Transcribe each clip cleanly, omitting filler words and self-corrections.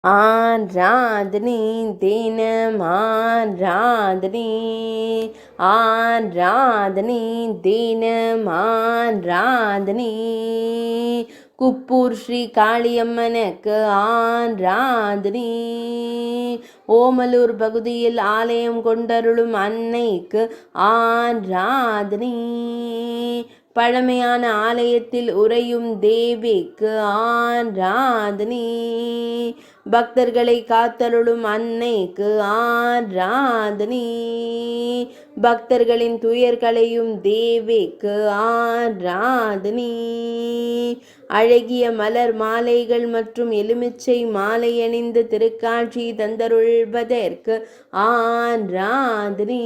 ஆராதனை தினம் ஆராதனை, ஆராதனை தினம் ஆராதனை, குப்பூர் ஸ்ரீ காளியம்மனுக்கு ஆராதனை, ஓமலூர் பகுதியில் ஆலயம் கொண்டருளும் அன்னைக்கு ஆராதனை, பழமையான ஆலயத்தில் உறையும் தேவிக்கு ஆராதனை, பக்தர்களை காத்தருளும் அன்னைக்கு ஆராதனை, பக்தர்களின் துயர்களையும் தேவிக்கு ஆராதனை, அழகிய மலர் மாலைகள் மற்றும் எலுமிச்சை மாலை அணிந்து திருக்காட்சி தந்தருள்வதற்கு ஆராதனை,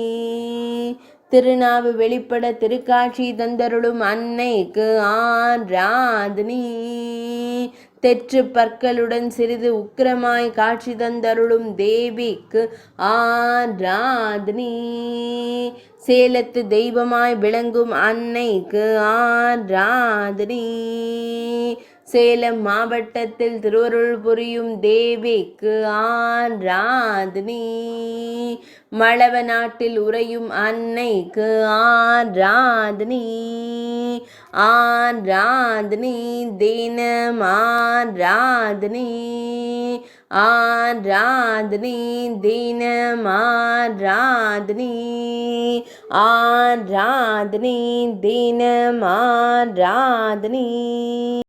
திருநாவு வெளிப்பட திருக்காட்சி தந்தருளும் அன்னைக்கு ஆராதனை, தெற்று பற்களுடன் சிறிது உக்கிரமாய் காட்சி தந்தருளும் தேவிக்கு ஆராதனை, சேலத்து தெய்வமாய் விளங்கும் அன்னைக்கு ஆராதனை, சேலம் மாவட்டத்தில் திருவருள் புரியும் தேவிக்கு ஆராதனை, மழவ நாட்டில் உறையும் அன்னைக்கு ஆராதனை, ஆராதனை தினம் ஆராதனை, ஆராதனை தினம் ஆராதனை, ஆராதனை தினம் ஆராதனை.